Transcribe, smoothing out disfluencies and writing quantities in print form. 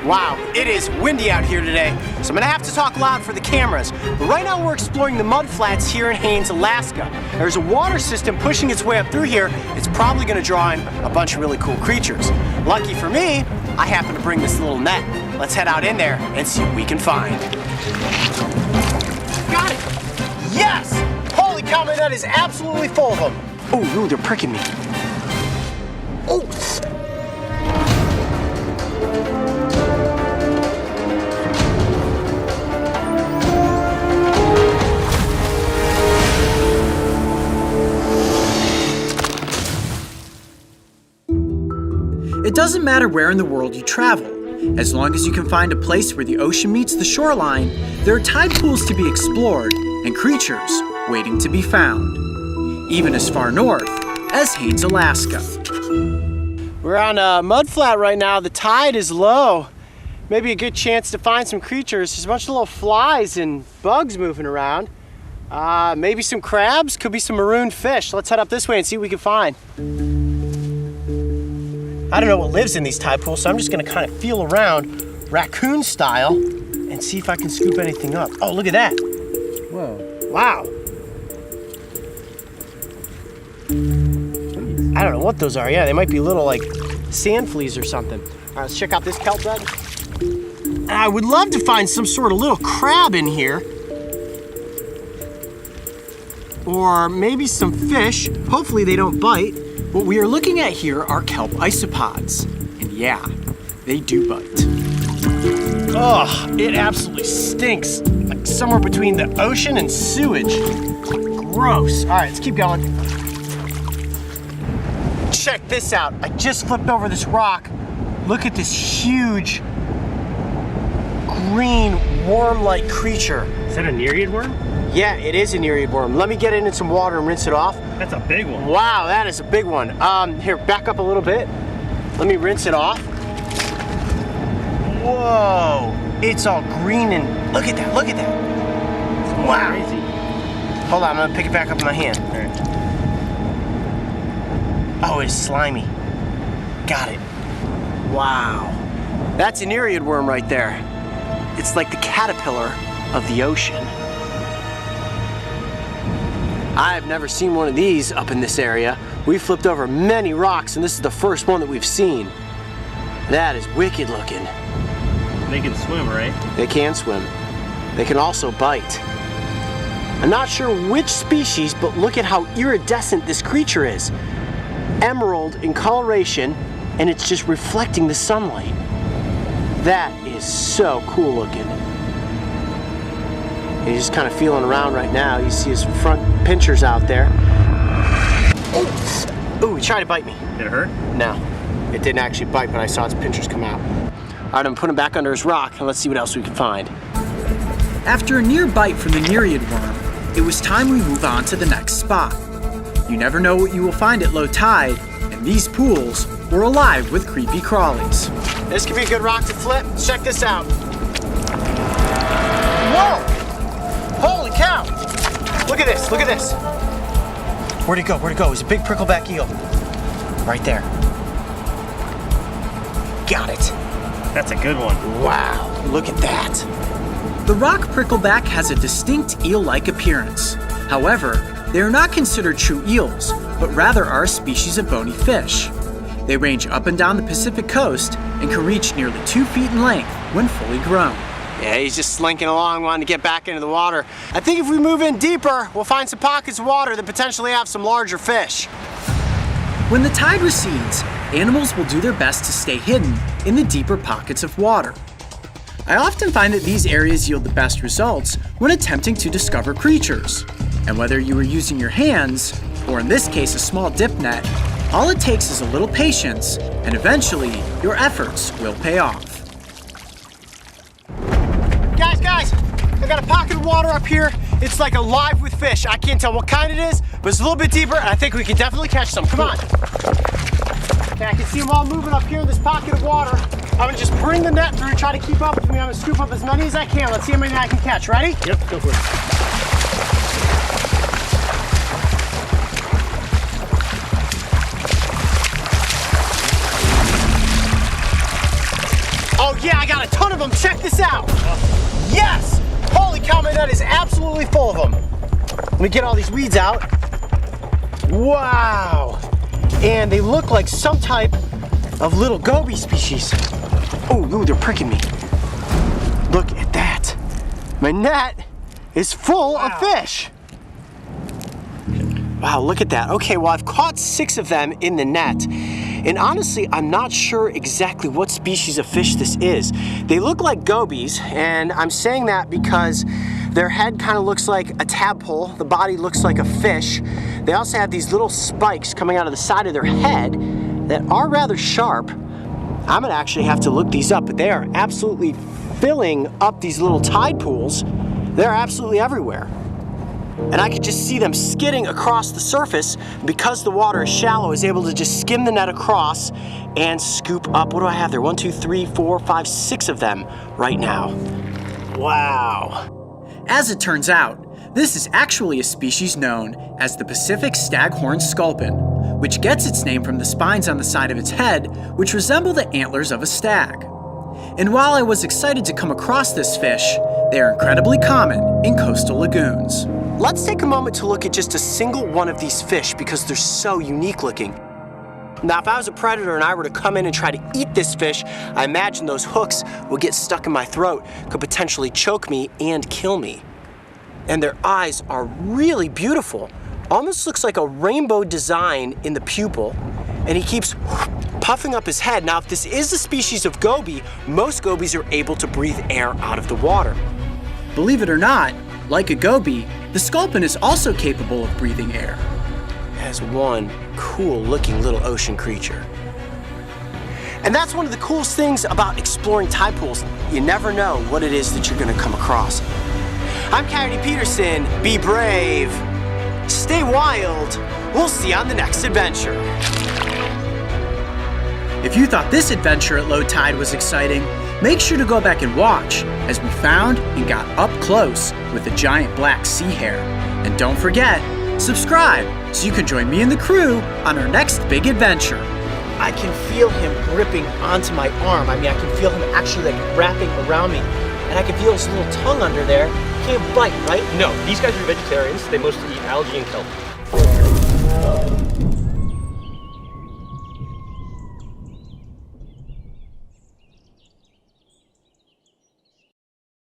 Wow, it is windy out here today, so I'm gonna have to talk loud for the cameras. But right now we're exploring the mudflats here in Haines, Alaska. There's a water system pushing its way up through here. It's probably gonna draw in a bunch of really cool creatures. Lucky for me, I happen to bring this little net. Let's head out in there and see what we can find. Got it! Yes! Holy cow, my net is absolutely full of them. Oh, they're pricking me. Oh! It doesn't matter where in the world you travel. As long as you can find a place where the ocean meets the shoreline, there are tide pools to be explored and creatures waiting to be found. Even as far north as Haines, Alaska. We're on a mudflat right now. The tide is low. Maybe a good chance to find some creatures. There's a bunch of little flies and bugs moving around. Maybe some crabs, could be some maroon fish. Let's head up this way and see what we can find. I don't know what lives in these tide pools, so I'm just gonna kind of feel around raccoon style and see if I can scoop anything up. Oh, look at that. Whoa. Wow. I don't know what those are. Yeah, they might be little like sand fleas or something. All right, let's check out this kelp bed. I would love to find some sort of little crab in here. Or maybe some fish. Hopefully they don't bite. What we are looking at here are kelp isopods. And yeah, they do bite. Ugh, it absolutely stinks. Like somewhere between the ocean and sewage. Gross. All right, let's keep going. Check this out. I just flipped over this rock. Look at this huge green worm-like creature. Is that a nereid worm? Yeah, it is a nereid worm. Let me get it in some water and rinse it off. That's a big one. Wow, that is a big one. Here, back up a little bit. Let me rinse it off. Whoa, it's all green and look at that, look at that. Wow. Crazy. Hold on, I'm gonna pick it back up in my hand. All right. Oh, it's slimy. Got it. Wow. That's a nereid worm right there. It's like the caterpillar of the ocean. I've never seen one of these up in this area. We flipped over many rocks and this is the first one that we've seen. That is wicked looking. They can swim, right? They can swim. They can also bite. I'm not sure which species, but look at how iridescent this creature is. Emerald in coloration, and it's just reflecting the sunlight. That is so cool looking. He's just kind of feeling around right now. You see his front pinchers out there. Oh, he tried to bite me. Did it hurt? No, it didn't actually bite, but I saw his pinchers come out. All right, I'm putting him back under his rock, and let's see what else we can find. After a near bite from the nereid worm, it was time we move on to the next spot. You never know what you will find at low tide, and these pools were alive with creepy crawlies. This could be a good rock to flip. Let's check this out. Whoa! Holy cow! Look at this, look at this. Where'd it go, where'd it go? It was a big prickleback eel. Right there. Got it. That's a good one. Wow, look at that. The rock prickleback has a distinct eel-like appearance. However, they are not considered true eels, but rather are a species of bony fish. They range up and down the Pacific coast and can reach nearly 2 feet in length when fully grown. Yeah, he's just slinking along, wanting to get back into the water. I think if we move in deeper, we'll find some pockets of water that potentially have some larger fish. When the tide recedes, animals will do their best to stay hidden in the deeper pockets of water. I often find that these areas yield the best results when attempting to discover creatures. And whether you are using your hands, or in this case a small dip net, all it takes is a little patience, and eventually your efforts will pay off. Guys, I got a pocket of water up here. It's like alive with fish. I can't tell what kind it is, but it's a little bit deeper, and I think we can definitely catch some. Come on. Okay, I can see them all moving up here in this pocket of water. I'm gonna just bring the net through, try to keep up with me. I'm gonna scoop up as many as I can. Let's see how many I can catch. Ready? Yep, go for it. Oh Oh yeah, I got a ton of them. Check this out. Yes! Holy cow, my net is absolutely full of them. Let me get all these weeds out. Wow. And they look like some type of little goby species. Oh, ooh, they're pricking me. Look at that. My net is full of fish. Wow, look at that. Okay, well, I've caught 6 of them in the net. And honestly, I'm not sure exactly what species of fish this is. They look like gobies, and I'm saying that because their head kind of looks like a tadpole. The body looks like a fish. They also have these little spikes coming out of the side of their head that are rather sharp. I'm gonna actually have to look these up, but they are absolutely filling up these little tide pools. They're absolutely everywhere. And I could just see them skidding across the surface. Because the water is shallow, I was able to just skim the net across and scoop up, what do I have there? 1, 2, 3, 4, 5, 6 of them right now. Wow. As it turns out, this is actually a species known as the Pacific staghorn sculpin, which gets its name from the spines on the side of its head, which resemble the antlers of a stag. And while I was excited to come across this fish, they are incredibly common in coastal lagoons. Let's take a moment to look at just a single one of these fish because they're so unique looking. Now, if I was a predator and I were to come in and try to eat this fish, I imagine those hooks would get stuck in my throat, could potentially choke me and kill me. And their eyes are really beautiful. Almost looks like a rainbow design in the pupil, and he keeps puffing up his head. Now, if this is a species of goby, most gobies are able to breathe air out of the water. Believe it or not, like a goby, the sculpin is also capable of breathing air. As one cool looking little ocean creature. And that's one of the coolest things about exploring tide pools. You never know what it is that you're gonna come across. I'm Coyote Peterson. Be brave, stay wild. We'll see you on the next adventure. If you thought this adventure at low tide was exciting, make sure to go back and watch as we found and got up close with a giant black sea hare. And don't forget, subscribe so you can join me and the crew on our next big adventure. I can feel him gripping onto my arm. I mean, I can feel him actually like wrapping around me. And I can feel his little tongue under there. Can't bite, right? No, these guys are vegetarians. They mostly eat algae and kelp.